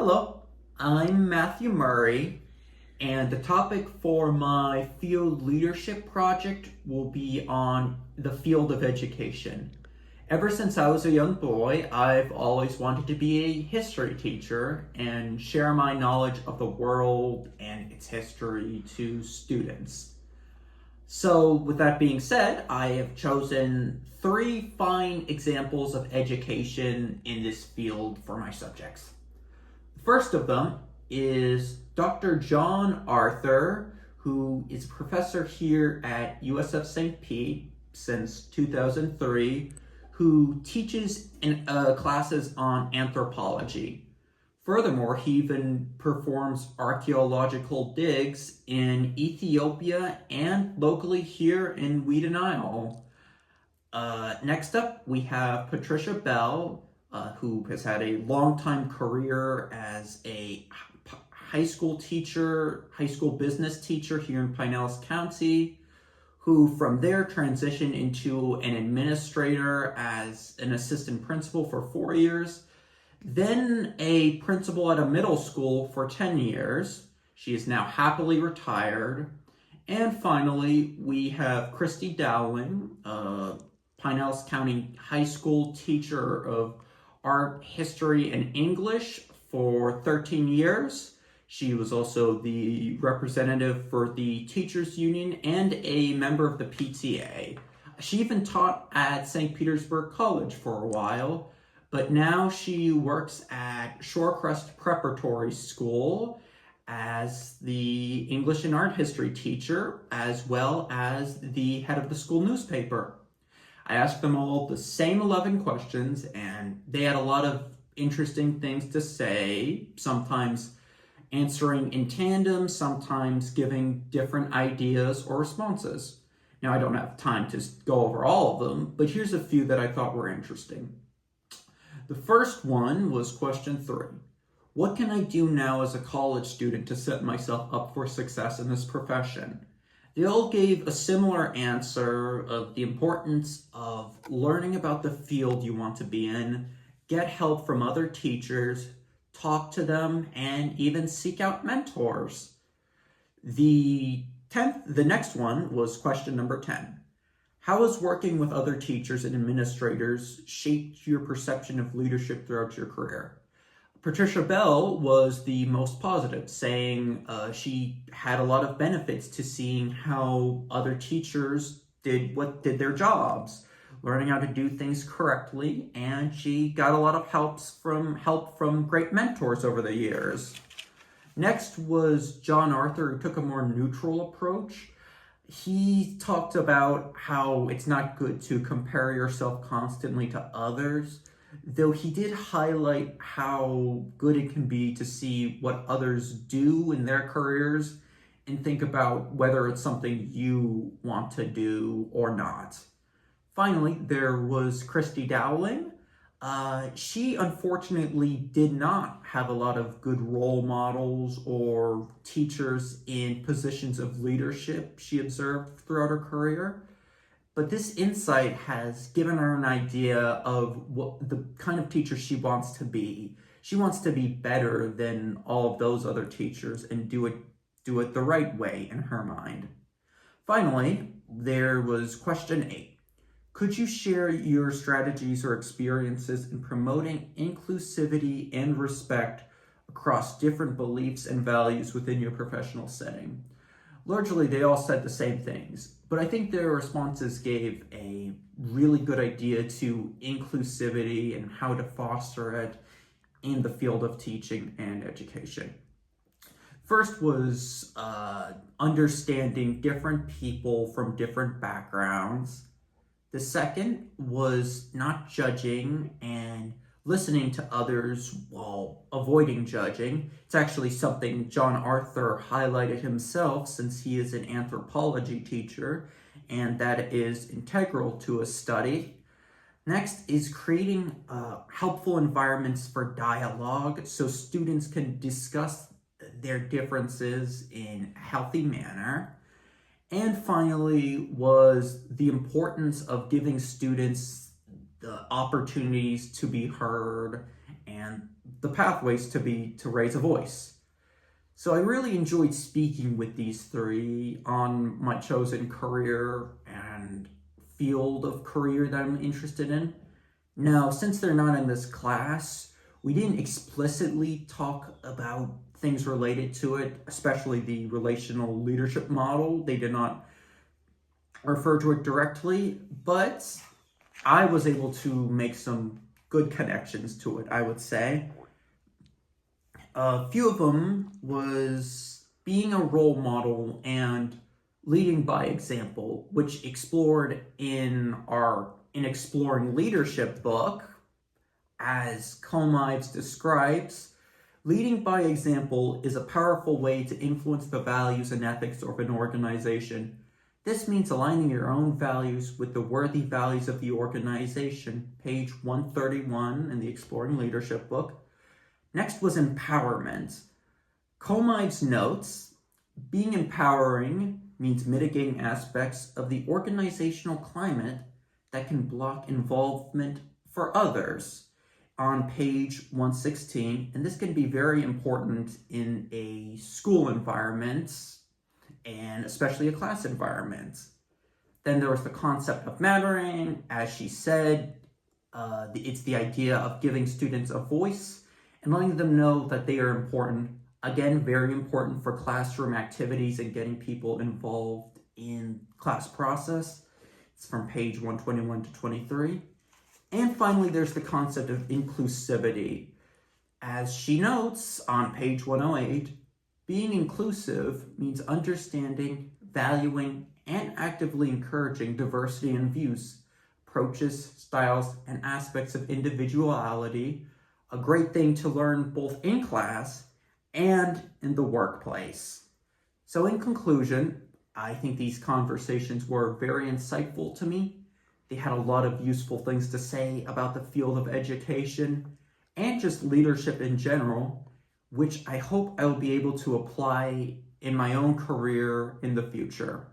Hello, I'm Matthew Murray, and the topic for my field leadership project will be on the field of education. Ever since I was a young boy, I've always wanted to be a history teacher and share my knowledge of the world and its history to students. So, with that being said, I have chosen three fine examples of education in this field for my subjects. First of them is Dr. John Arthur, who is a professor here at USF St. Pete since 2003, who teaches classes on anthropology. Furthermore, he even performs archaeological digs in Ethiopia and locally here in Wheaton Isle. Next up, we have Patricia Bell, who has had a long-time career as a high school teacher, high school business teacher here in Pinellas County, who from there transitioned into an administrator as an assistant principal for 4 years, then a principal at a middle school for 10 years. She is now happily retired. And finally, we have Christy Dowling, Pinellas County High School teacher of art, history, and English for 13 years. She was also the representative for the Teachers Union and a member of the PTA. She even taught at St. Petersburg College for a while, but now she works at Shorecrest Preparatory School as the English and art history teacher, as well as the head of the school newspaper. I asked them all the same 11 questions, and they had a lot of interesting things to say, sometimes answering in tandem, sometimes giving different ideas or responses. Now, I don't have time to go over all of them, but here's a few that I thought were interesting. The first one was question 3. What can I do now as a college student to set myself up for success in this profession? They all gave a similar answer of the importance of learning about the field you want to be in, get help from other teachers, talk to them, and even seek out mentors. The next one was question number 10. How has working with other teachers and administrators shaped your perception of leadership throughout your career? Patricia Bell was the most positive, saying she had a lot of benefits to seeing how other teachers did their jobs, learning how to do things correctly, and she got a lot of help from great mentors over the years. Next was John Arthur, who took a more neutral approach. He talked about how it's not good to compare yourself constantly to others, though he did highlight how good it can be to see what others do in their careers and think about whether it's something you want to do or not. Finally, there was Christy Dowling. She unfortunately did not have a lot of good role models or teachers in positions of leadership she observed throughout her career. But this insight has given her an idea of what the kind of teacher she wants to be. She wants to be better than all of those other teachers and do it the right way in her mind. Finally, there was question 8. Could you share your strategies or experiences in promoting inclusivity and respect across different beliefs and values within your professional setting? Largely, they all said the same things, but I think their responses gave a really good idea to inclusivity and how to foster it in the field of teaching and education. First was understanding different people from different backgrounds. The second was not judging and listening to others while avoiding judging. It's actually something John Arthur highlighted himself, since he is an anthropology teacher, and that is integral to a study. Next is creating helpful environments for dialogue so students can discuss their differences in a healthy manner. And finally was the importance of giving students the opportunities to be heard and the pathways to raise a voice. So I really enjoyed speaking with these three on my chosen career and field of career that I'm interested in. Now, since they're not in this class, we didn't explicitly talk about things related to it, especially the relational leadership model. They did not refer to it directly, but I was able to make some good connections to it, I would say. A few of them was being a role model and leading by example, which explored in our Exploring Leadership book. As Comides describes, leading by example is a powerful way to influence the values and ethics of an organization. This means aligning your own values with the worthy values of the organization, page 131 in the Exploring Leadership book. Next was empowerment. Comides notes, being empowering means mitigating aspects of the organizational climate that can block involvement for others on page 116, and this can be very important in a school environment and especially a class environment. Then there was the concept of mattering. As she said, it's the idea of giving students a voice and letting them know that they are important. Again, very important for classroom activities and getting people involved in class process. It's from page 121 to 23. And finally, there's the concept of inclusivity. As she notes on page 108, being inclusive means understanding, valuing, and actively encouraging diversity in views, approaches, styles, and aspects of individuality, a great thing to learn both in class and in the workplace. So in conclusion, I think these conversations were very insightful to me. They had a lot of useful things to say about the field of education and just leadership in general, which I hope I'll be able to apply in my own career in the future.